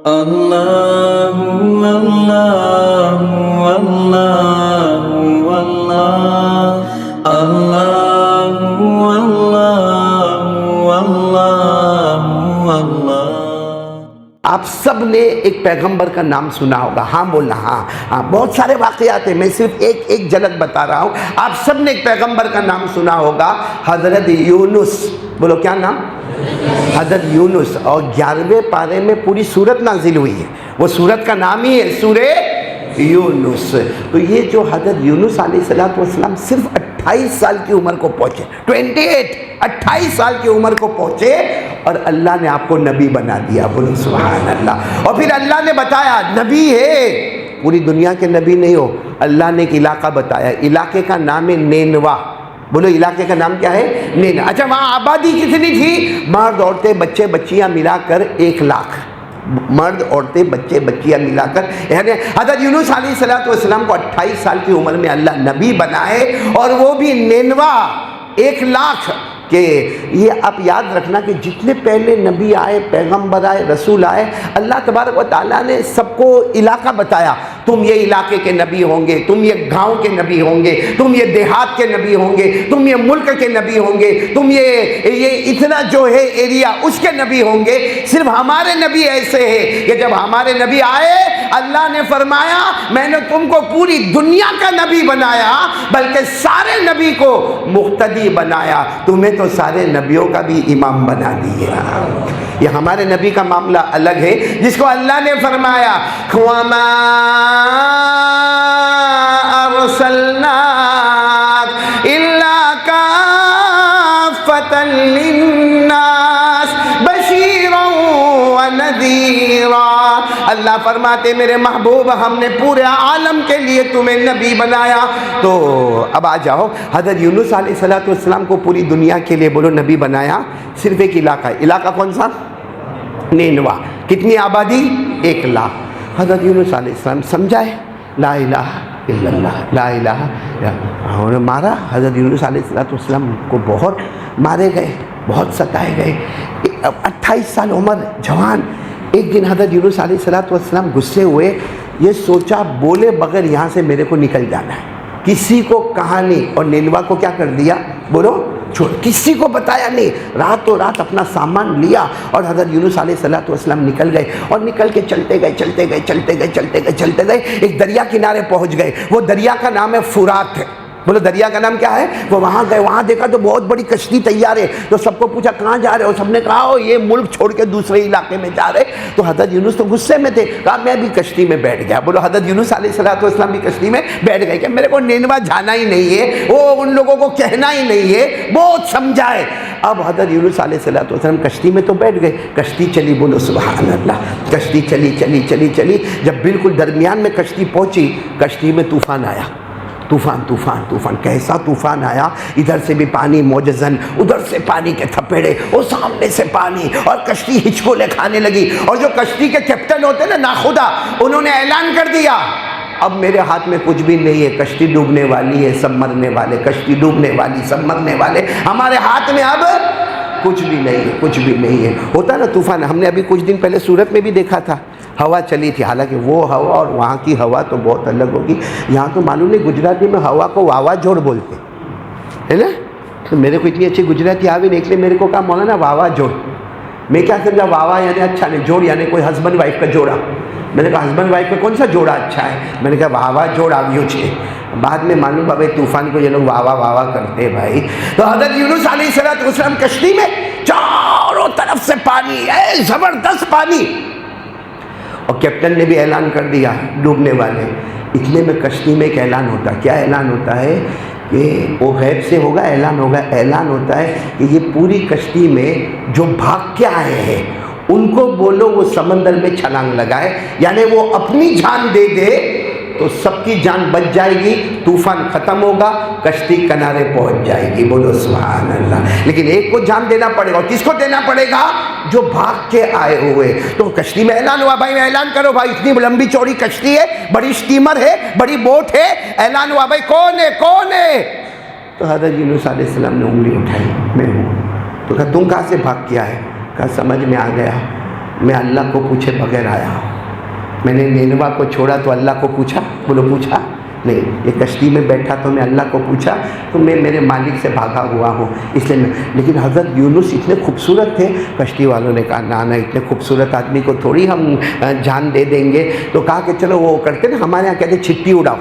اللہ اللہ اللہ اللہ اللہ اللہ اللہ۔ آپ سب نے ایک پیغمبر کا نام سنا ہوگا، ہاں بولنا، ہاں بہت سارے واقعات ہیں، میں صرف ایک جھلک بتا رہا ہوں۔ آپ سب نے ایک پیغمبر کا نام سنا ہوگا، حضرت یونس۔ بولو کیا نام؟ حضرت یونس۔ اور 11ویں پارے میں پوری سورت نازل ہوئی ہے، وہ سورت کا نام ہی ہے سورہ یونس۔ تو یہ جو حضرت یونس علیہ السلام صرف 28 سال کی عمر کو پہنچے، 28 سال کی عمر کو پہنچے، اور اللہ نے آپ کو نبی بنا دیا۔ بولو سبحان اللہ۔ اور پھر اللہ نے بتایا نبی ہے، پوری دنیا کے نبی نہیں ہو، اللہ نے ایک علاقہ بتایا، علاقے کا نام ہے نینوا۔ بولو علاقے کا نام کیا ہے؟ نینوا۔ اچھا وہاں آبادی کتنی تھی؟ مرد عورتیں بچے بچیاں ملا کر 1 لاکھ، مرد عورتیں بچے بچیاں ملا کر، یعنی حضرت یونس علیہ السلام کو 28 سال کی عمر میں اللہ نبی بنائے، اور وہ بھی نینوا 1 لاکھ کہ یہ آپ یاد رکھنا کہ جتنے پہلے نبی آئے، پیغمبر آئے، رسول آئے، اللہ تبارک و تعالیٰ نے سب کو علاقہ بتایا، تم یہ علاقے کے نبی ہوں گے، تم یہ گاؤں کے نبی ہوں گے، تم یہ دیہات کے نبی ہوں گے، تم یہ ملک کے نبی ہوں گے، تم یہ اتنا جو ہے ایریا اس کے نبی ہوں گے۔ صرف ہمارے نبی ایسے ہیں کہ جب ہمارے نبی آئے اللہ نے فرمایا میں نے تم کو پوری دنیا کا نبی بنایا، بلکہ سارے نبی کو مقتدی بنایا، تمہیں تو سارے نبیوں کا بھی امام بنا دیا۔ یہ ہمارے نبی کا معاملہ الگ ہے، جس کو اللہ نے فرمایا وَمَا أَرْسَلْنَاكَ إِلَّا كَافَّةً لِلنَّاسِ بَشِيرًا وَنَذِيرًا۔ اللہ فرماتے میرے محبوب ہم نے پورے عالم کے لیے تمہیں نبی بنایا۔ تو اب آ جاؤ، حضرت یونس علیہ السلام کو پوری دنیا کے لیے بولو نبی بنایا، صرف ایک علاقہ، علاقہ کون سا؟ نینوا۔ کتنی آبادی؟ 1 لاکھ۔ حضرت یونس علیہ السلام سمجھائے لا الہ الا اللہ، لا الہ الا اللہ، انہوں نے مارا۔ حضرت یونس علیہ السلام کو بہت مارے گئے، بہت ستائے گئے، 28 سال عمر، جوان۔ ایک دن حضرت یونس علیہ السلام غصے ہوئے، یہ سوچا بولے بغیر یہاں سے میرے کو نکل جانا ہے، کسی کو کہا نہیں، اور نینوا کو کیا کر دیا؟ بولو چھوڑ، کسی کو بتایا نہیں، راتوں رات اپنا سامان لیا اور حضرت یونس علیہ السلام نکل گئے، اور نکل کے چلتے گئے، ایک دریا کنارے پہنچ گئے۔ وہ دریا کا نام ہے فرات ہے۔ بولو دریا کا نام کیا ہے؟ وہ وہاں گئے، وہاں دیکھا تو بہت بڑی کشتی تیار ہے، تو سب کو پوچھا کہاں جا رہے ہو؟ سب نے کہا یہ ملک چھوڑ کے دوسرے علاقے میں جا رہے۔ تو حضرت یونس تو غصے میں تھے، کہا میں بھی کشتی میں بیٹھ گیا۔ بولو حضرت یونس علیہ السلام بھی کشتی میں بیٹھ گئے کہ میرے کو نینوا جانا ہی نہیں ہے، وہ ان لوگوں کو کہنا ہی نہیں ہے، بہت سمجھائے۔ اب حضرت یونس علیہ السلام کشتی میں تو بیٹھ گئے، کشتی چلی، بولو سبحان اللہ، کشتی چلی، جب بالکل درمیان میں کشتی پہنچی، کشتی میں طوفان آیا، طوفان، کیسا طوفان آیا، ادھر سے بھی پانی موجزن، ادھر سے پانی کے تھپیڑے، اور سامنے سے پانی، اور کشتی ہچکولے کھانے لگی۔ اور جو کشتی کے کیپٹن ہوتے ہیں نا ناخدا، انہوں نے اعلان کر دیا اب میرے ہاتھ میں کچھ بھی نہیں ہے، کشتی ڈوبنے والی ہے، سب مرنے والے، کشتی ڈوبنے والی، سب مرنے والے، ہمارے ہاتھ میں اب کچھ بھی نہیں ہے۔ ہوتا نا طوفان، ہم نے ابھی کچھ دن پہلے سورت میں بھی دیکھا تھا، ہوا چلی تھی، حالانکہ وہ ہوا اور وہاں کی ہوا تو بہت الگ ہوگی۔ یہاں تو معلوم نہیں گجراتی میں ہوا کو واوا جوڑ بولتے ہے نا، تو میرے کو اتنی اچھی گجراتی آ بھی نہیں، لیے میرے کو کہا مولانا واوا جوڑ، میں کیا سمجھا واوا یعنی اچھا نہیں، جوڑ یعنی کوئی ہسبینڈ وائف کا جوڑا۔ میں نے کہا ہسبینڈ وائف کا کون سا جوڑا اچھا ہے؟ میں نے کہا واوا جوڑ آگیوں چھے۔ بعد میں معلوم بھائی طوفان کو یہ لوگ واوا کرتے بھائی۔ تو حضرت یونس علیہ السلام کشتی میں، چاروں طرف سے پانی، زبردست پانی، اور کیپٹن نے بھی اعلان کر دیا ڈوبنے والے۔ اتنے میں کشتی میں ایک اعلان ہوتا ہے، کیا اعلان ہوتا ہے کہ وہ غیب سے ہوگا، اعلان ہوتا ہے کہ یہ پوری کشتی میں جو بھاگ کے آئے ہیں ان کو بولو وہ سمندر میں چھلانگ لگائے، یعنی وہ اپنی جان دے دے تو سب کی جان بچ جائے گی، طوفان ختم ہوگا، کشتی کنارے پہنچ جائے گی، بولو سبحان اللہ۔ لیکن ایک کو جان دینا پڑے گا، اور کس کو دینا پڑے گا؟ جو بھاگ کے آئے ہوئے۔ تو کشتی میں اعلان ہوا، بھائی اعلان کرو بھائی، اتنی لمبی چوڑی کشتی ہے، بڑی اسٹیمر ہے، بڑی بوٹ ہے، اعلان ہوا بھائی کون ہے؟ تو حضرت یونس علیہ السلام نے انگلی اٹھائی، میں ہوں۔ تو کہا تم کہاں سے بھاگ کے آئے؟ کہا سمجھ میں آ گیا، میں اللہ کو پوچھے بغیر آیا ہوں. میں نے نینوا کو چھوڑا تو اللہ کو پوچھا؟ بولو پوچھا نہیں. یہ کشتی میں بیٹھا تو میں اللہ کو پوچھا؟ تو میں میرے مالک سے بھاگا ہوا ہوں اس لیے لیکن حضرت یونس اتنے خوبصورت تھے. کشتی والوں نے کہا نا اتنے خوبصورت آدمی کو تھوڑی ہم جان دے دیں گے. تو کہا کہ چلو وہ کرتے نا ہمارے یہاں کہتے چھٹی اڑاؤ.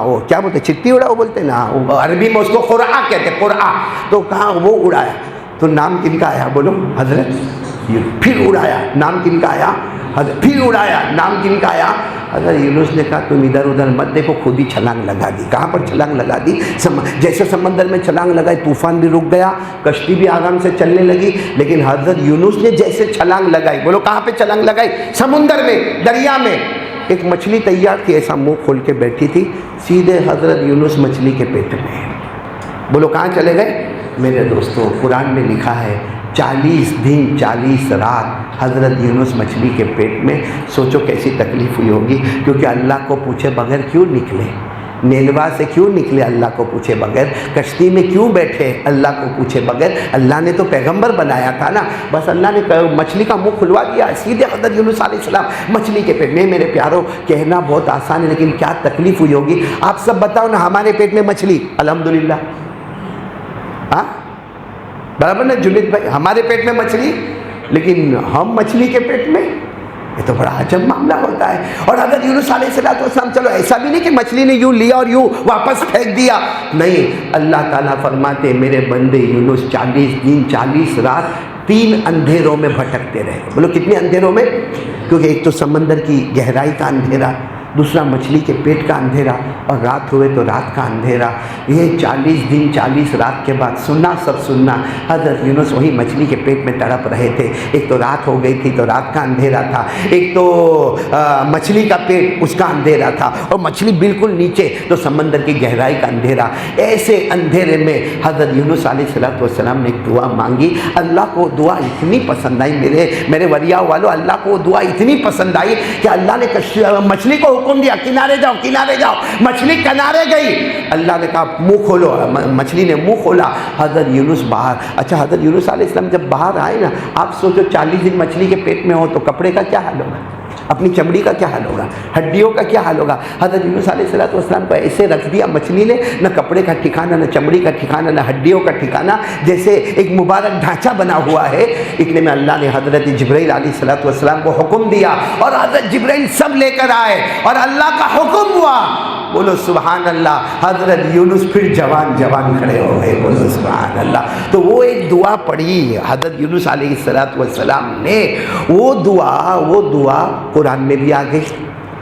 وہ کیا بولتے چھٹی اڑاؤ بولتے نا, عربی میں اس کو قرآ کہتے قرآ. تو کہا وہ اڑایا. تو نام کن کا آیا؟ بولو حضرت. پھر اڑایا. نام کن کا آیا؟ حضرت. پھر اڑایا. نام کن کا آیا؟ حضرت یونس نے کہا تم ادھر ادھر مت دیکھو, خود ہی چھلانگ لگا دی. کہاں پر چھلانگ لگا دی؟ جیسے سمندر میں چھلانگ لگائی طوفان بھی رک گیا, کشتی بھی آرام سے چلنے لگی. لیکن حضرت یونس نے جیسے چھلانگ لگائی, بولو کہاں پہ چھلانگ لگائی؟ سمندر میں, دریا میں. ایک مچھلی تیار تھی, ایسا منہ کھول کے بیٹھی تھی, سیدھے حضرت یونس مچھلی کے پیٹ میں. بولو کہاں چلے گئے؟ میرے دوستوں قرآن میں لکھا ہے 40 دن 40 رات حضرت یونس مچھلی کے پیٹ میں. سوچو کیسی تکلیف ہوئی ہوگی, کیونکہ اللہ کو پوچھے بغیر کیوں نکلے؟ نینوا سے کیوں نکلے اللہ کو پوچھے بغیر؟ کشتی میں کیوں بیٹھے اللہ کو پوچھے بغیر؟ اللہ نے تو پیغمبر بنایا تھا نا. بس اللہ نے مچھلی کا منہ کھلوا دیا, سیدھے حضرت یونس علیہ السلام مچھلی کے پیٹ میں. میرے پیاروں کہنا بہت آسان ہے لیکن کیا تکلیف ہوئی ہوگی. آپ سب بتاؤ نا, ہمارے پیٹ میں مچھلی, الحمدللہ, ہاں برابر نا جنید بھائی, ہمارے پیٹ میں مچھلی لیکن ہم مچھلی کے پیٹ میں. یہ تو بڑا عجب معاملہ ہوتا ہے. اور حضرت یونس علیہ السلام, چلو ایسا بھی نہیں کہ مچھلی نے یوں لیا اور یوں واپس پھینک دیا, نہیں. اللہ تعالیٰ فرماتے میرے بندے یونس 40 دن 40 رات 3 اندھیروں میں بھٹکتے رہے. بولو کتنے اندھیروں میں؟ کیونکہ ایک تو سمندر کی گہرائی کا اندھیرا, دوسرا مچھلی کے پیٹ کا اندھیرا, اور رات ہوئے تو رات کا اندھیرا. یہ 40 دن 40 رات کے بعد سننا سب سننا, حضرت یونس وہی مچھلی کے پیٹ میں تڑپ رہے تھے. ایک تو رات ہو گئی تھی تو رات کا اندھیرا تھا, ایک تو مچھلی کا پیٹ اس کا اندھیرا تھا, اور مچھلی بالکل نیچے تو سمندر کی گہرائی کا اندھیرا. ایسے اندھیرے میں حضرت یونس علیہ السلام نے ایک دعا مانگی. اللہ کو دعا اتنی پسند آئی, میرے ولیاء والوں, اللہ کو دعا اتنی پسند آئی کہ اللہ نے مچھلی کو حکم دیا کنارے جاؤ کنارے جاؤ. مچھلی کنارے گئی. اللہ نے کہا منہ کھولو, مچھلی نے منہ کھولا. حضرت یونس باہر. اچھا حضرت یونس علیہ السلام جب باہر آئے نا, آپ سوچو 40 دن مچھلی کے پیٹ میں ہو تو کپڑے کا کیا حال ہوگا, اپنی چمڑی کا کیا حال ہوگا, ہڈیوں کا کیا حال ہوگا. حضرت یونس علیہ السلام کو ایسے رکھ دیا مچھلی نے, نہ کپڑے کا ٹھکانہ, نہ چمڑی کا ٹھکانہ, نہ ہڈیوں کا ٹھکانہ, جیسے ایک مبارک ڈھانچہ بنا ہوا ہے. اتنے میں اللہ نے حضرت جبرائیل علیہ السلام کو حکم دیا, اور حضرت جبرائیل سب لے کر آئے, اور اللہ کا حکم ہوا. بولو سبحان اللہ. حضرت یونس پھر جوان کھڑے ہو گئے. بولو سبحان اللہ. تو وہ ایک دعا پڑھی حضرت یونس علیہ السلام نے. وہ دعا قرآن میں بھی آ گئی.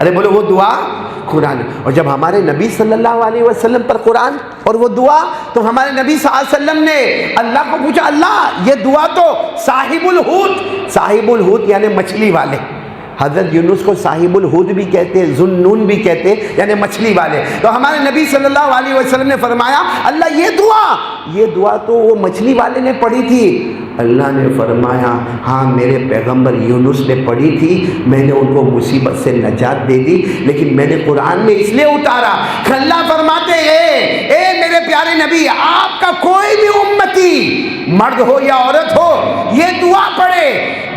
ارے بولو وہ دعا قرآن. اور جب ہمارے نبی صلی اللہ علیہ وسلم پر قرآن اور وہ دعا, تو ہمارے نبی صلی اللہ علیہ وسلم نے اللہ کو پوچھا, اللہ یہ دعا تو صاحب الحوت یعنی مچھلی والے, حضرت یونس کو صاحب الحوت بھی کہتے, ذوالنون بھی کہتے, یعنی مچھلی والے. تو ہمارے نبی صلی اللہ علیہ وسلم نے فرمایا اللہ یہ دعا تو وہ مچھلی والے نے پڑھی تھی. اللہ نے فرمایا ہاں میرے پیغمبر یونس نے پڑھی تھی, میں نے ان کو مصیبت سے نجات دے دی, لیکن میں نے قرآن میں اس لیے اتارا. اللہ فرماتے اے میرے پیارے نبی, آپ کا کوئی بھی امتی مرد ہو یا عورت ہو یہ دعا پڑھے,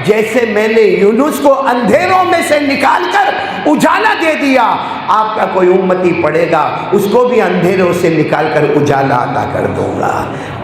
جیسے میں نے یونس کو اندھیروں میں سے نکال کر اجالا دے دیا, آپ کا کوئی امتی پڑھے گا اس کو بھی اندھیروں سے نکال کر اجالا عطا کر دوں گا.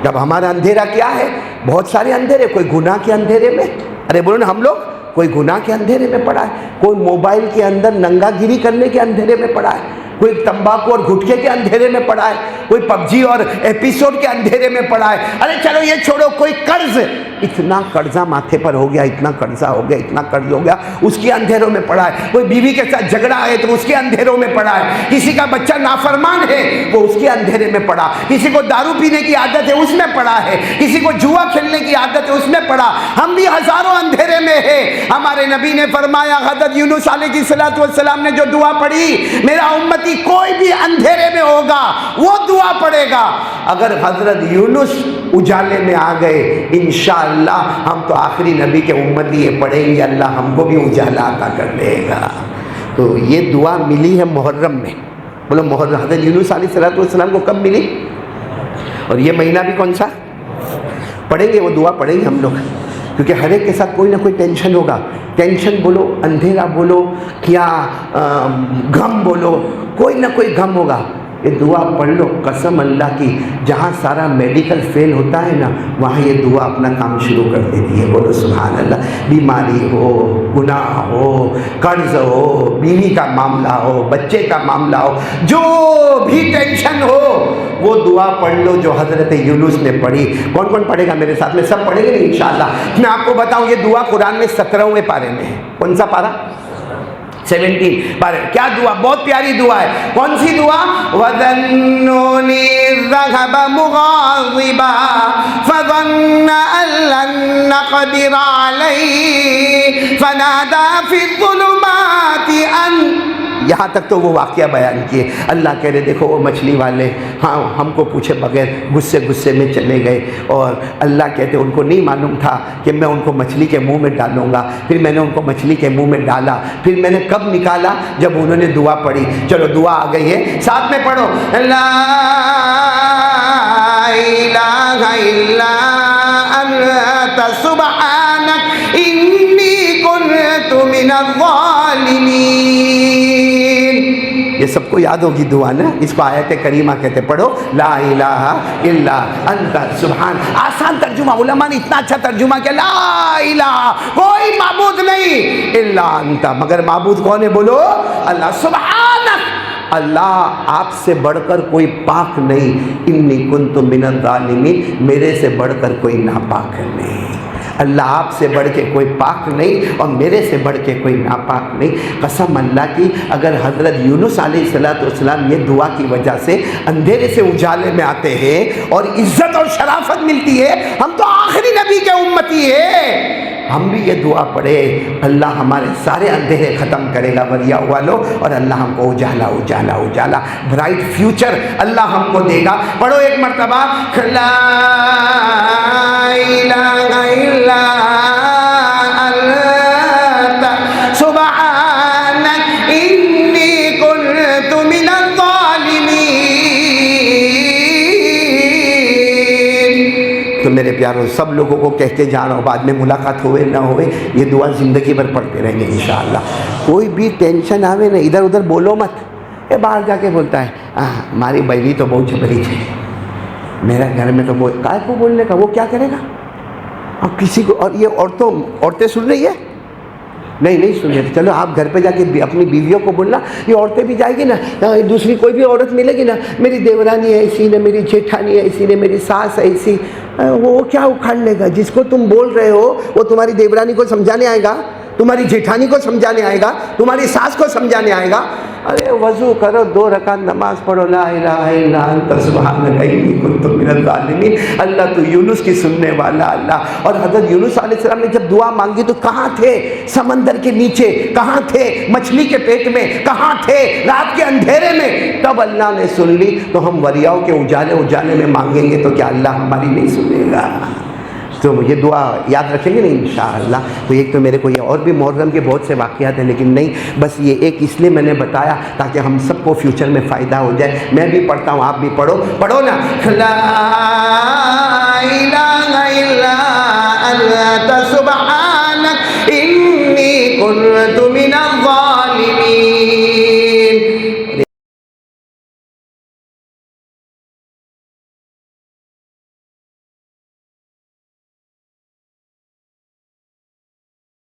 جب ہمارا اندھیرا کیا ہے, بہت سارے اندھیرے, کوئی گناہ کے اندھیرے میں, ارے بولو نا ہم لوگ, کوئی گناہ کے اندھیرے میں پڑا ہے, کوئی موبائل کے اندر ننگا گیری کرنے کے اندھیرے میں پڑا ہے, کوئی تمباکو اور گٹکے کے اندھیرے میں پڑا ہے, کوئی پبجی اور ایپیسوڈ کے اندھیرے میں پڑا ہے. ارے چلو یہ چھوڑو, کوئی قرض, اتنا قرضہ ماتھے پر ہو گیا, اتنا قرضہ ہو گیا, اتنا قرض ہو گیا, اس کے اندھیروں میں پڑا ہے. کوئی بیوی کے ساتھ جھگڑا ہے تو اس کے اندھیروں میں پڑا ہے. کسی کا بچہ نافرمان ہے وہ اس کے اندھیرے میں پڑا. کسی کو دارو پینے کی عادت ہے اس میں پڑا ہے. کسی کو جوا کھیلنے کی عادت ہے اس میں پڑا. ہم بھی ہزاروں اندھیرے میں ہیں. ہمارے نبی نے فرمایا حضرت یونس علیہ السلام نے جو دعا پڑھی, میرا امتی کوئی بھی اندھیرے میں ہوگا وہ دعا پڑھے گا. اگر حضرت یونس اجالے میں آ گئے, انشاءاللہ ہم تو آخری نبی کے امتی یہ پڑھیں گے, اللہ ہم کو بھی اجالا عطا کر دے گا. تو یہ دعا ملی ہے محرم میں. بولو محرم. حضرت یونس علیہ السلام کو کب ملی, اور یہ مہینہ بھی کون سا پڑھیں گے, وہ دعا پڑھیں گے ہم لوگ. کیونکہ ہر ایک کے ساتھ کوئی نہ کوئی ٹینشن ہوگا. ٹینشن بولو, اندھیرا بولو, کیا غم بولو, کوئی نہ کوئی غم ہوگا. یہ دعا پڑھ لو, قسم اللہ کی, جہاں سارا میڈیکل فیل ہوتا ہے نا وہاں یہ دعا اپنا کام شروع کر دیتی ہے. بولو سبحان اللہ. بیماری ہو, گناہ ہو, قرض ہو, بیوی کا معاملہ ہو, بچے کا معاملہ ہو, جو بھی ٹینشن ہو وہ دعا پڑھ لو جو حضرت یونس نے پڑھی. کون کون پڑھے گا میرے ساتھ میں؟ سب پڑھیں گے انشاءاللہ. میں آپ کو بتاؤں یہ دعا قرآن میں 17ویں پارے میں ہے. کون سا پارہ؟ 17 پارے. کیا دعا؟ بہت پیاری دعا ہے. کون سی دعا؟ وَذَنُّونِ ذَهَبَ مُغَاضِبًا فَظَنَّ أَن لَّن نَّقْدِرَ عَلَيْهِ فَنَادَىٰ فِي الظُّلُمَاتِ أَن. یہاں تک تو وہ واقعہ بیان کیے. اللہ کہہ رہے دیکھو وہ مچھلی والے ہاں ہم کو پوچھے بغیر غصے میں چلے گئے, اور اللہ کہتے ان کو نہیں معلوم تھا کہ میں ان کو مچھلی کے منہ میں ڈالوں گا. پھر میں نے ان کو مچھلی کے منہ میں ڈالا. پھر میں نے کب نکالا؟ جب انہوں نے دعا پڑھی. چلو دعا آ گئی ہے, ساتھ میں پڑھو. لا الہ الا انت سبحانک انی کنت من الظالمین. یہ سب کو یاد ہوگی دعا نا, اس کو آیت کریمہ کہتے. پڑھو لا الہ الا انت سبحان. آسان ترجمہ, علماء نے اتنا اچھا ترجمہ کیا. لا الہ, کوئی معبود نہیں, الا انت, مگر معبود کون ہے؟ بولو اللہ. سبحانک, اللہ آپ سے بڑھ کر کوئی پاک نہیں. انی کنت من الظالمین, میرے سے بڑھ کر کوئی ناپاک نہیں. اللہ آپ سے بڑھ کے کوئی پاک نہیں اور میرے سے بڑھ کے کوئی ناپاک نہیں. قسم اللہ کی, اگر حضرت یونس علیہ السلام یہ دعا کی وجہ سے اندھیرے سے اجالے میں آتے ہیں اور عزت اور شرافت ملتی ہے, ہم تو آخری نبی کے امتی ہیں. ہم بھی یہ دعا پڑھے, اللہ ہمارے سارے اندھیرے ختم کرے گا وریا والو, اور اللہ ہم کو اجالا برائٹ فیوچر اللہ ہم کو دے گا. پڑھو ایک مرتبہ. لا الہ الا انت سبحانک انی کنت من الظالمین. تو میرے پیاروں, سب لوگوں کو کہہ کے جا رہا ہوں, بعد میں ملاقات ہوئے نہ ہوئے یہ دعا زندگی بھر پڑھتے رہیں گے انشاءاللہ. کوئی بھی ٹینشن آوے نا, ادھر ادھر بولو مت. یہ باہر جا کے بولتا ہے ہماری بیوی تو بہت جبری ہے, میرا گھر میں تو وہ کائے کو بولنے کا, وہ کیا کرے گا؟ اب کسی کو, اور یہ عورتیں سن رہی ہے؟ نہیں سن رہی. چلو آپ گھر پہ جا کے اپنی بیویوں کو بولنا. یہ عورتیں بھی جائے گی نا, دوسری کوئی بھی عورت ملے گی نا, میری دیورانی ایسی نے, میری جیٹھانی ایسی نے, میری ساس ایسی, وہ کیا اکھاڑ لے گا؟ جس کو تم بول رہے ہو وہ تمہاری دیورانی کو سمجھانے آئے گا, تمہاری جیٹھانی کو سمجھانے آئے گا, تمہاری ساس کو سمجھانے آئے گا. ارے وضو کرو, 2 رکعت نماز پڑھو, لا الہ الا انت سبحانک انی کنت من الظالمین. اللہ تو یونس کی سننے والا اللہ. اور حضرت یونس علیہ السلام نے جب دعا مانگی تو کہاں تھے؟ سمندر کے نیچے. کہاں تھے؟ مچھلی کے پیٹ میں. کہاں تھے؟ رات کے اندھیرے میں. تب اللہ نے سن لی. تو ہم وریاؤں کے اجالے میں مانگیں گے تو کیا اللہ ہماری نہیں سنے گا؟ تو یہ دعا یاد رکھیں گے نا انشاءاللہ. تو ایک تو میرے کو یہ اور بھی محرم کے بہت سے واقعات ہیں, لیکن نہیں, بس یہ ایک اس لیے میں نے بتایا تاکہ ہم سب کو فیوچر میں فائدہ ہو جائے. میں بھی پڑھتا ہوں, آپ بھی پڑھو نا. لا الہ الا انت سبحانک